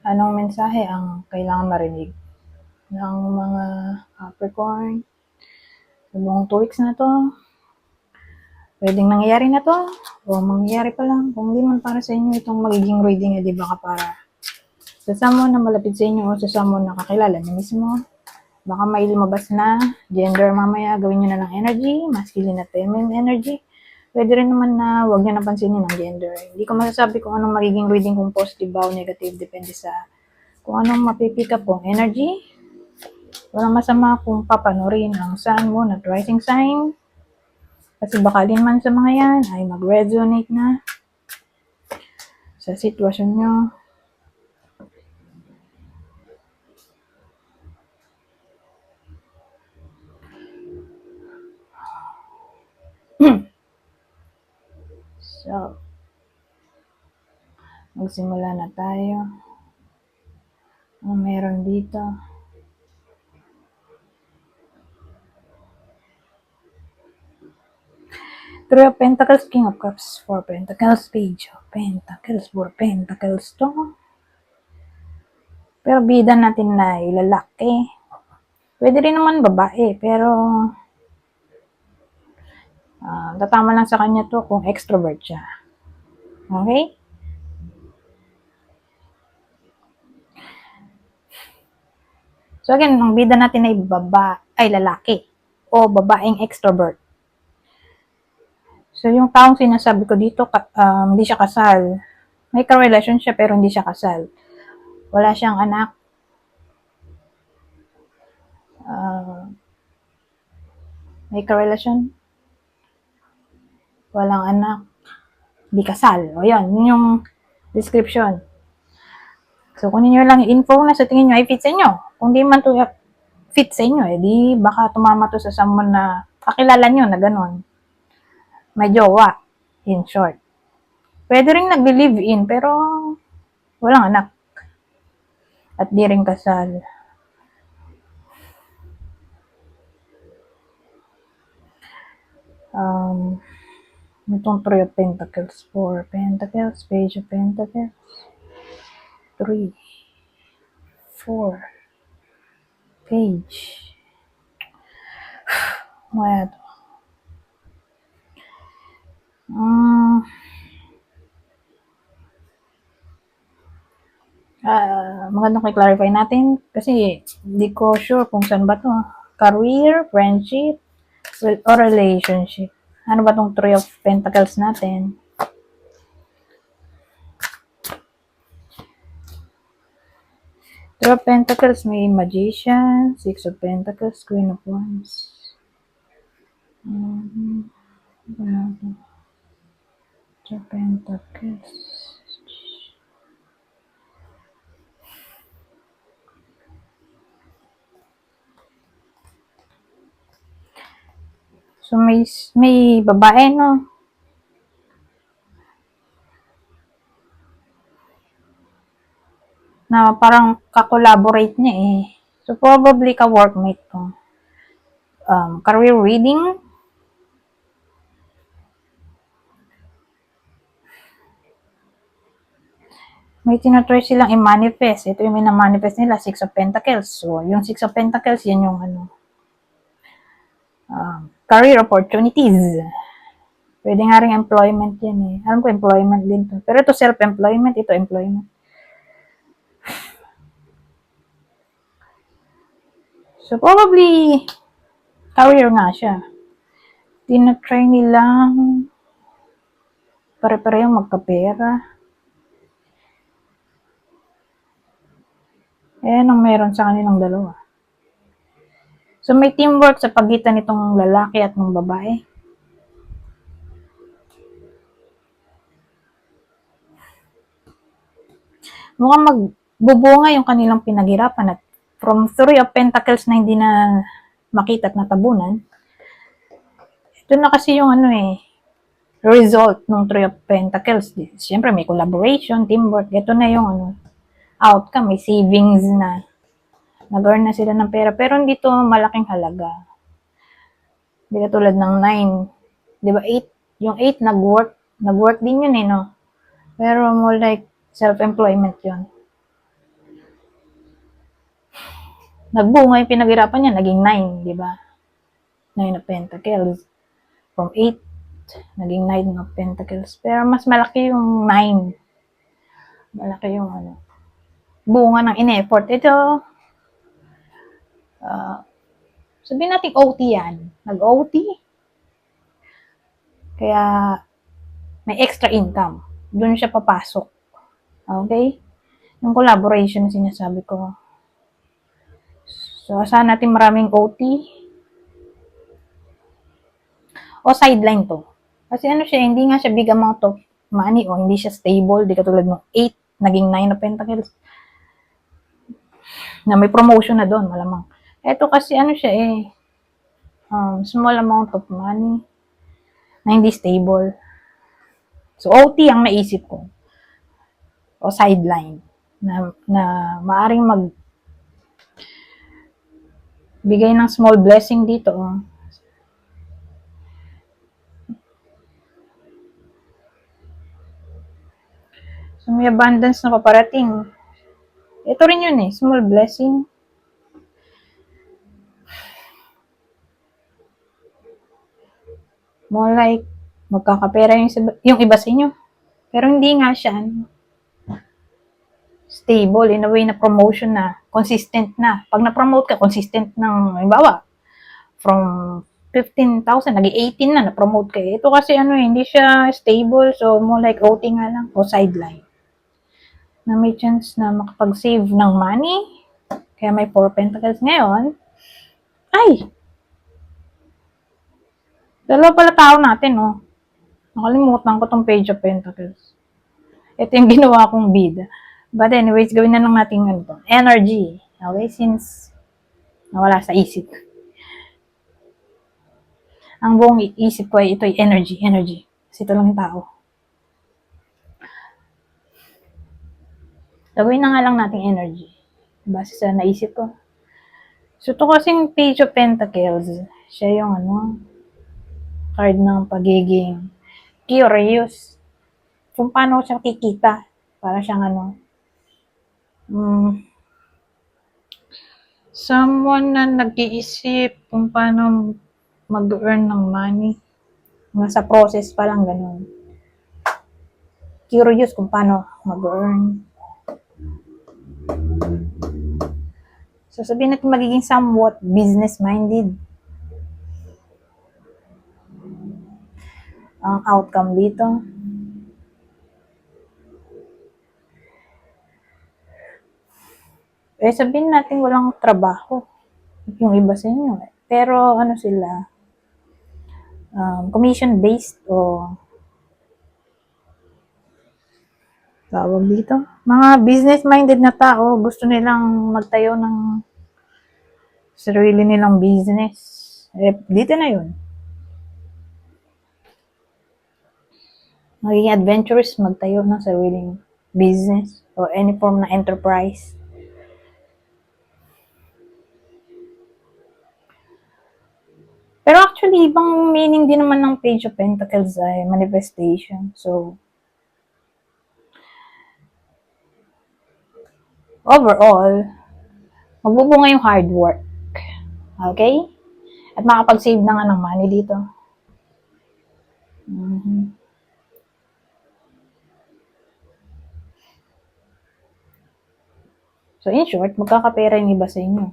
Anong mensahe ang kailangan marinig ng mga Capricorn sa buong 2 weeks na 'to? Puwedeng nangyayari na 'to o mangyayari pa lang. Kung hindi man para sa inyo itong magiging reading, di baka para sa someone na malapit sa inyo o sa someone na kakilala niyo mismo. Baka may lumabas na gender mamaya, gawin niyo na ng energy, masculine at feminine energy. Pwede rin naman na huwag niyo napansinin ang gender. Hindi ko masasabi kung anong magiging reading, kung positive ba o negative, depende sa kung anong mapipick up pong energy. Walang masama kung papanurin ang sun, moon at rising sign. Kasi baka din man sa mga yan ay mag-resonate na sa sitwasyon nyo. So, magsimula na tayo. Ano meron dito? Three of Pentacles, King of Cups, Four Pentacles, Page of Pentacles, Four Pentacles to. Pero bida natin na lalaki. Pwede rin naman babae, pero tatama lang sa kanya to kung extrovert siya. Okay? So again, ang bida natin ay lalaki o babaeng extrovert. So yung taong sinasabi ko dito, hindi siya kasal. May ka-relasyon siya pero hindi siya kasal. Wala siyang anak. May ka-relasyon. Walang anak. Hindi kasal. O yun yung description. So kunin nyo lang yung info na sa tingin nyo ay fit sa inyo. Kung di man to fit sa inyo, di baka tumama to sa someone na kakilala nyo na gano'n. May jowa, in short. Pwede rin nag-live in, pero walang anak. At di rin kasal. Itong Three of Pentacles, Four Pentacles, Page of Pentacles, 3, 4, Page. Wala to. Magandang i-clarify natin kasi hindi ko sure kung saan ba to. Career, friendship, or relationship. Ano ba tong Three of Pentacles natin? Three of Pentacles, may Magician, Six of Pentacles, Queen of Wands. Three of Pentacles. So, may babae, no? Na parang ka-collaborate niya eh. So, probably ka-workmate to. Career reading. May tinatry silang i-manifest. Ito yung mina-manifest nila, Six of Pentacles. So, yung Six of Pentacles, yan yung career opportunities. Pwede nga rin employment yan eh. Alam ko employment din to. Pero ito self-employment, ito employment. So, probably, career nga siya. Tinatry nilang pare-parehong magkapera. Anong meron sa kanilang dalawa? So, may teamwork sa pagitan nitong lalaki at ng babae. Mukhang magbubunga yung kanilang pinaghirapan at from Three of Pentacles na hindi na makita at natabunan, ito na kasi yung result ng Three of Pentacles. Siyempre may collaboration, teamwork, ito na yung outcome, may savings na. Nag-earn na sila ng pera, pero hindi to malaking halaga. Hindi katulad ng 9. Di ba 8? Yung 8 nag-work din yun no? Pero more like self-employment yun. nagbunga yung pinaghirapan niya, naging 9, di ba? 9 of Pentacles. From 8, naging 9 of Pentacles. Pero mas malaki yung 9. Malaki yung bunga ng in-effort. Ito, sabihin natin OT yan. Nag-OT. Kaya, may extra income. Doon siya papasok. Okay? Yung collaboration na sinasabi ko. So, asahan natin maraming OT. O sideline to. Kasi siya, hindi nga siya big amount of money o hindi siya stable. Di katulad ng 8, naging 9 of Pentacles. Na may promotion na doon, malamang. Ito kasi siya small amount of money na hindi stable. So, OT ang naisip ko. O sideline. Na maaring bigay ng small blessing dito. So, may abundance na paparating. Ito rin yun small blessing. More like, magkakapera yung iba sa inyo. Pero hindi nga siya stable in a way na promotion na, consistent na. Pag na-promote ka, consistent ng, halimbawa, from 15,000, naging 18 na, na-promote ka. Ito kasi hindi siya stable, so more like OT nga lang, o sideline. Na may chance na makapag-save ng money, kaya may 4 pentacles ngayon. Ay! Dalawa pala tao natin, Nakalimutan ko tong page of pentacles. Ito yung ginawa kong bida. But anyways, gawin na lang natin energy. Okay? Since nawala sa isip. Ang buong isip ko ay ito'y energy. Kasi ito lang yung tao. Gawin na nga lang natin energy. Base sa naisip ko. So, ito kasing page of pentacles, siya yung card ng pagiging curious. Kung paano siya kikita. Para siyang someone na nag-iisip kung paano mag-earn ng money. Nasa process pa lang ganun. Curious kung paano mag-earn. So, sabihin natin magiging somewhat business-minded. Ang outcome dito. Sabihin natin walang trabaho. Yung iba sa inyo. Pero, sila, commission-based o tawag dito. Mga business-minded na tao, gusto nilang magtayo ng sarili nilang business. Dito na yun. Magiging adventurous, magtayo ng sariling business o any form na enterprise. Pero actually, ibang meaning din naman ng Page of Pentacles ay manifestation. So, overall, magbubunga yung hard work. Okay? At makapag-save na nga ng money dito. So, in short, magkakapera yung iba sa inyo.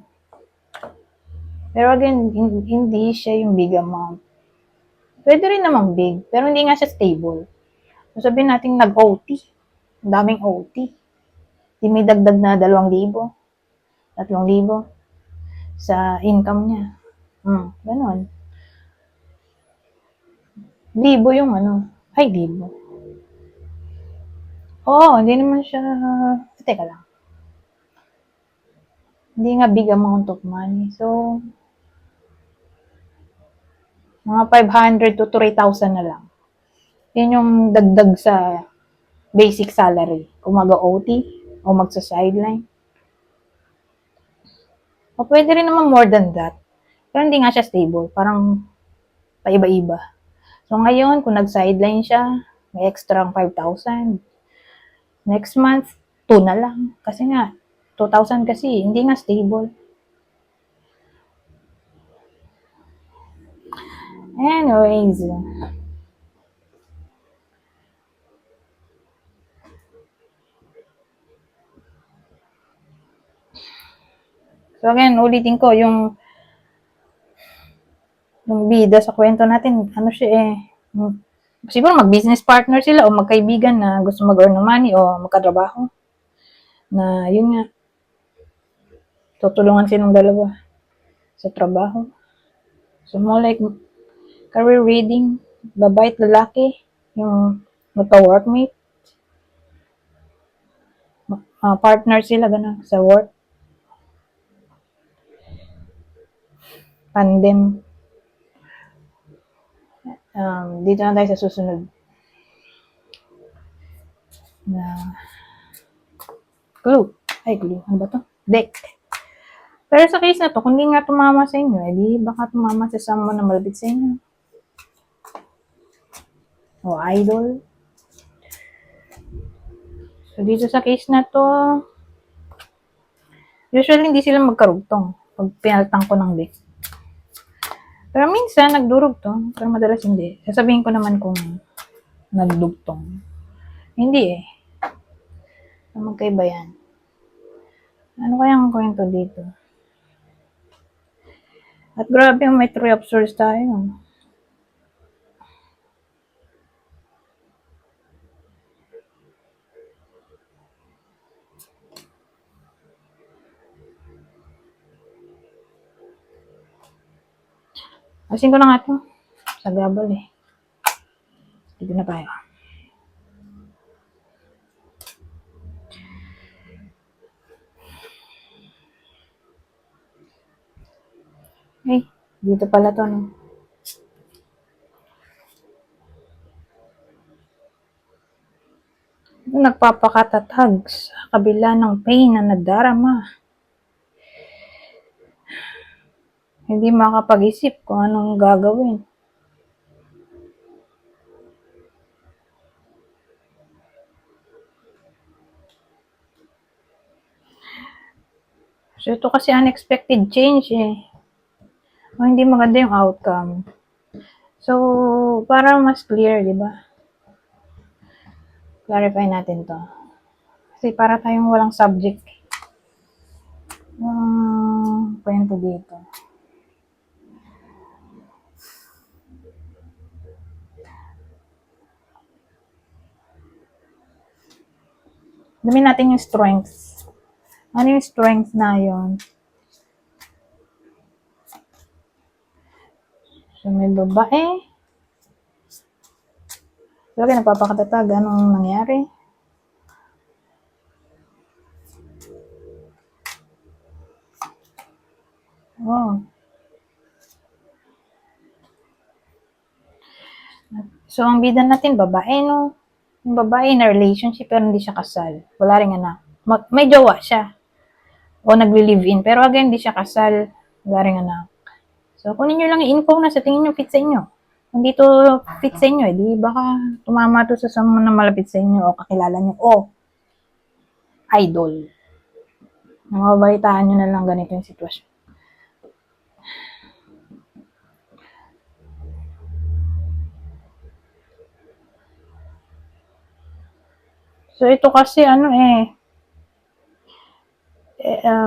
Pero again, hindi siya yung big amount. Pwede rin namang big, pero hindi nga siya stable. So, sabihin natin nag-OT. Ang daming OT. Di may dagdag na 2,000, 3,000 sa income niya. Ganon. 1,000 yung ay 1,000. Hindi naman siya, teka lang. Hindi nga big amount of money. So, mga 500 to 3,000 na lang. Yan yung dagdag sa basic salary. Kung mag-OT o magsa-sideline. O pwede rin naman more than that. Pero hindi nga siya stable. Parang paiba-iba. So ngayon, kung nag-sideline siya, may extra 5,000. Next month, 2 na lang. Kasi nga, 2,000 kasi, hindi nga stable. Anyways, so again, ulitin ko, yung bida sa kwento natin, ano siya eh, siguro mag-business partner sila o magkaibigan na gusto mag-earn ng money o magkatrabaho. Na yun nga, tutulungan silang dalawa sa trabaho. So more like career reading, babae at lalaki, yung magka-workmate, partner sila ganun sa work, tandem. Dito na tayo sa susunod na clue. Ay, clue. Ano ba to? Deck. Pero sa case na to, kung di nga tumama sa inyo, edi baka tumama sa someone na malapit sa inyo. O idol. So, dito sa case na to, usually hindi sila magkarugtong pag pinaltang ko ng deck. Pero minsan, nagdurugtong. Pero madalas hindi. Sasabihin ko naman kung nagdugtong. Hindi eh. Magkaiba yan. Ano kayang kwento dito? At grabe yung may 3 of swords tayo. Asin ko na nga to. Sa gabal eh. Dito na tayo. Ay, dito pala to, no? Nagpapakatatag sa kabila ng pain na nadarama. Hindi makapag-isip kung anong gagawin. So, ito kasi unexpected change eh. O, hindi maganda yung outcome. So, para mas clear, di ba? Clarify natin to. Kasi para tayong walang subject. Kwento dito. Dami natin yung strengths. Ano yung strength na yun? So, may babae. Lagi nagpapakatatag. Anong nangyari? Oh. So, ang bida natin, babae, no? Yung babae na relationship, pero hindi siya kasal. Wala rin anak. May jowa siya. O nagli-live-in. Pero again, hindi siya kasal. Wala rin anak. So, kunin nyo lang yung info na sa tingin nyo fit sa inyo. Kung dito fit sa inyo, di baka tumama to sa someone na malapit sa inyo o kakilala nyo o idol. Mababalitaan nyo na lang ganito yung sitwasyon. So, ito kasi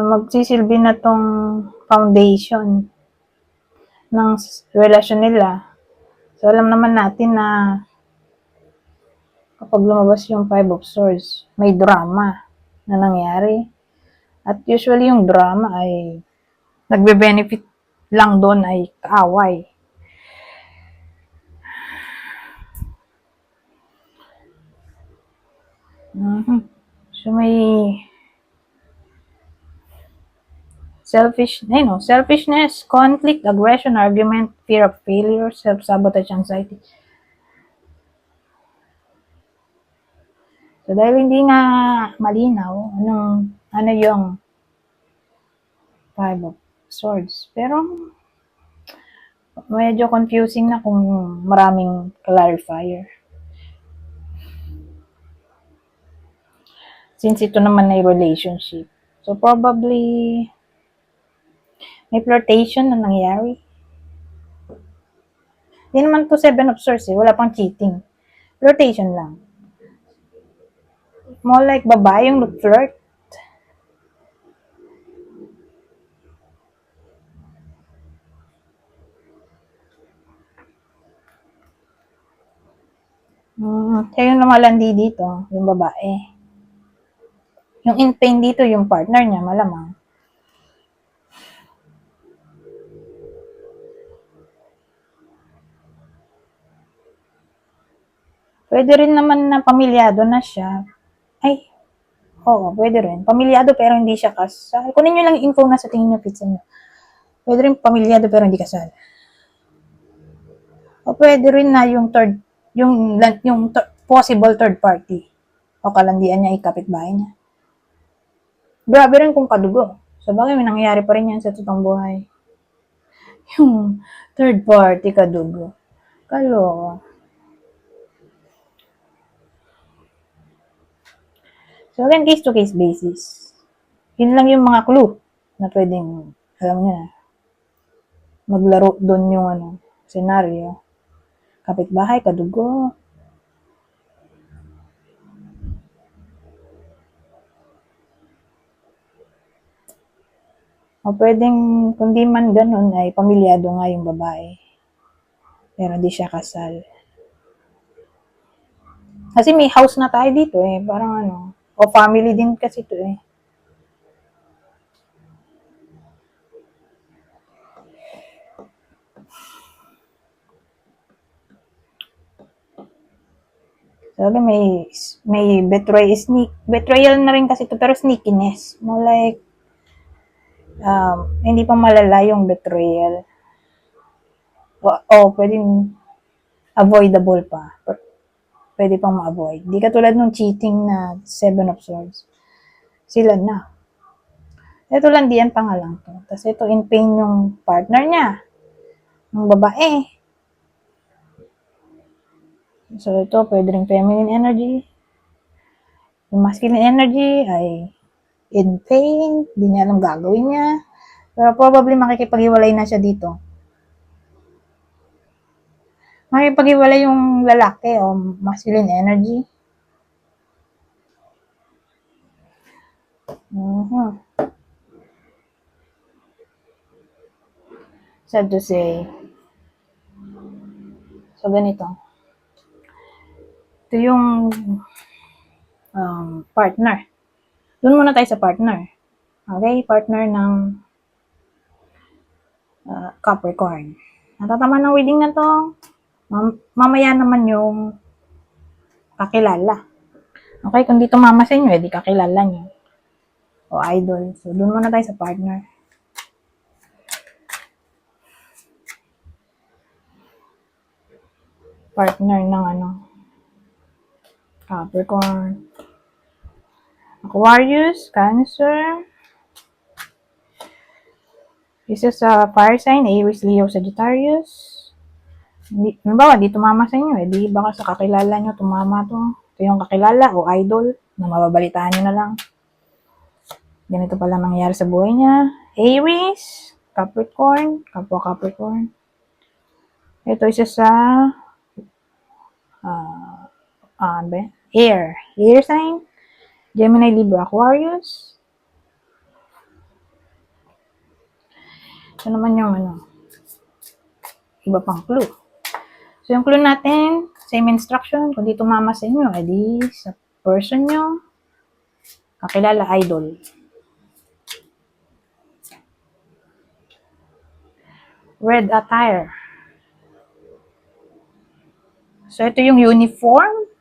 magsisilbi na tong foundation ng relasyon nila. So, alam naman natin na kapag lumabas yung 5 of Swords, may drama na nangyari. At usually yung drama ay nagbe-benefit lang doon ay kaaway. So, may selfishness, conflict, aggression, argument, fear of failure, self-sabotage, anxiety. So, dahil hindi nga malinaw, ano yung 5 of Swords. Pero, medyo confusing na kung maraming clarifier. Since ito naman ay relationship. So, probably, may flirtation na nangyari. Hindi naman to 7 of swords eh. Wala pang cheating. Flirtation lang. More like babae yung flirt. Siya yung lumalandi dito, yung babae. Yung in pain dito, yung partner niya, malamang. Pwede rin naman na pamilyado na siya. Ay, oo, pwede rin. Pamilyado pero hindi siya kasal. Kunin nyo lang yung info na sa tingin nyo fit sa inyo. Pwede rin pamilyado pero hindi kasal. O pwede rin na yung possible third party. O kalandian niya, ikapitbahay niya. Grabe rin kung kadugo. Sa bagay, may nangyayari pa rin yan sa totoong buhay. Yung third party kadugo. Kaloka. So again, case-to-case basis. Yun lang yung mga clue na pwedeng, alam niyo na, maglaro doon yung senaryo. Kapitbahay, kadugo. O pwedeng, kung di man ganun, ay pamilyado nga yung babae. Pero di siya kasal. Kasi may house na tayo dito eh. Parang o family din kasi to eh. Sabi may betrayal na rin kasi to pero sneakiness. More like hindi pa malala yung betrayal. O pwedeng avoidable pa. Pwede pang ma-avoid. Di katulad nung cheating na 7 of Swords. Sila na. Ito lang diyan pa nga lang to. Tapos ito in pain yung partner niya. Yung babae. So ito pwede rin feminine energy. Yung masculine energy ay in pain. Hindi niya alam gagawin niya. Pero probably makikipag-iwalay na siya dito. Makikipag-iwalay yung lalaki o masculine energy. Sad to say. So, ganito. Ito yung partner. Doon muna tayo sa partner. Okay, partner ng Capricorn. Natatama ng reading na to. Mamaya naman yung kakilala. Okay, kung dito mama sa inyo, edi kakilala nyo. O idol. So, doon muna tayo sa partner. Partner ng Capricorn. Aquarius, Cancer. Isa sa fire sign, Aries, Leo, Sagittarius. Halimbawa, di tumama sa inyo, di baka sa kakilala nyo tumama to. Ito yung kakilala o idol na mababalitaan nyo na lang. Ganito pala nangyayari sa buhay niya. Aries, Capricorn, kapwa Capricorn. Ito isa sa air sign. Gemini, Libra, Aquarius. Ito naman yung iba pang clue. So, yung clue natin, same instruction. Kung di tumama sa inyo, edi sa person nyo, kakilala, idol. Red attire. So, ito yung uniform.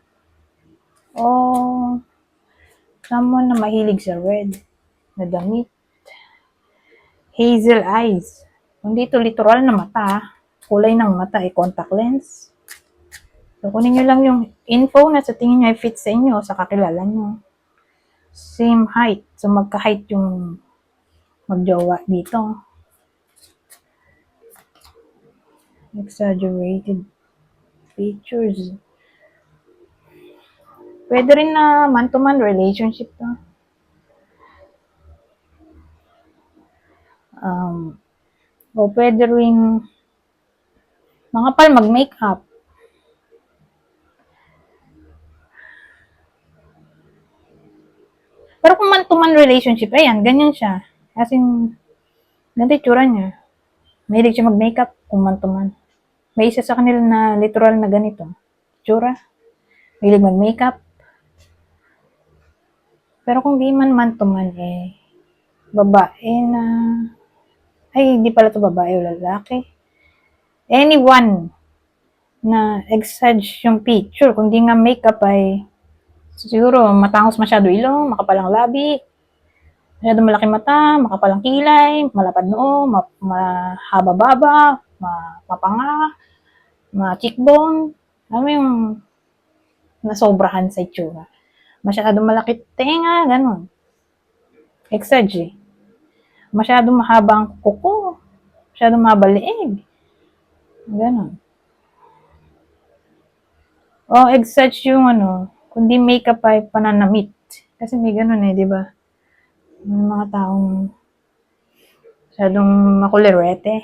O someone na mahilig sa red na damit. Hazel eyes. Kung dito literal na mata, kulay ng mata ay contact lens. So, kunin nyo lang yung info na sa tingin nyo ay fit sa inyo, sa kakilala nyo. Same height. So, magka-height yung magjowa dito. Exaggerated features. Pwede rin na man-to-man relationship to. O pwede rin Makapal mag-makeup. Pero kung man-to-man relationship, ayan, ganyan siya. As in, ganito yung tsura niya. Mahilig siya mag-makeup kung man-to-man. May isa sa kanila na literal na ganito. Tsura. Mahilig mag-makeup. Pero kung di man man-to-man, babae na, ay, hindi pala to babae o lalaki. Anyone na exage yung picture, kung di nga makeup ay, siguro matangos masyado ilong, makapalang labi, masyado malaki mata, makapalang kilay, malapad noo, mahaba-baba, mapanga, ma-cheekbone, alam mo yung nasobrahan sa itsura. Masyado malaki tenga, ganun. Exage. Masyado mahaba ang kuko, masyado mahaba liig. Ganun. O exage yung kundi makeup ay pananamit. Kasi may ganun di ba? May mga taong masyadong makulerete.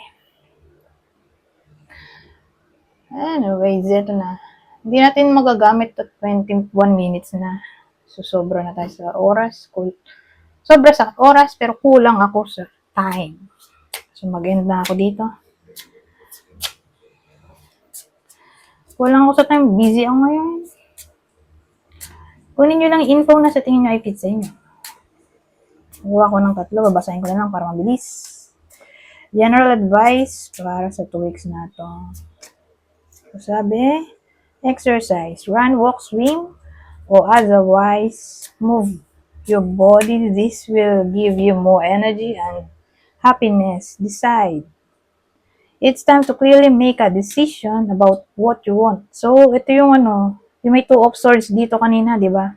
Anyways, ito na. Hindi natin magagamit at 21 minutes na. So, sobra na tayo sa oras. Sobra sa oras, pero kulang ako sa time. So, mag-end na ako dito. Kulang ako sa time. Busy ako ngayon. Kunin nyo lang info na sa tingin nyo ay fit sa inyo. Gawa ko ng 3, babasahin ko na lang para mabilis. General advice para sa 2 weeks na to. So, sabi, exercise, run, walk, swim, or otherwise move your body. This will give you more energy and happiness. Decide. It's time to clearly make a decision about what you want. So, ito yung yung may 2 of swords dito kanina, di ba?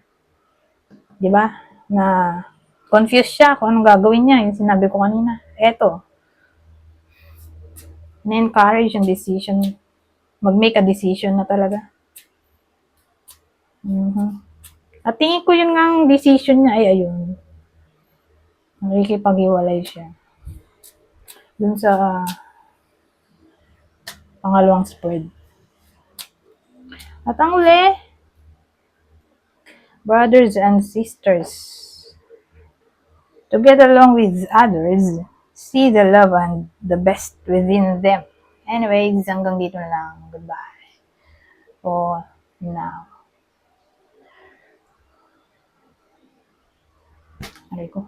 Di ba? Na confused siya kung anong gagawin niya, yung sinabi ko kanina. Eto, na-encourage yung decision. Mag-make a decision na talaga. At tingin ko yun nga ang decision niya ay ayun. Nakikipag-iwalay siya. Dun sa pangalawang spread. At ang uli, brothers and sisters, to get along with others, see the love and the best within them. Anyways, hanggang dito na lang. Goodbye. For now. Aray ko.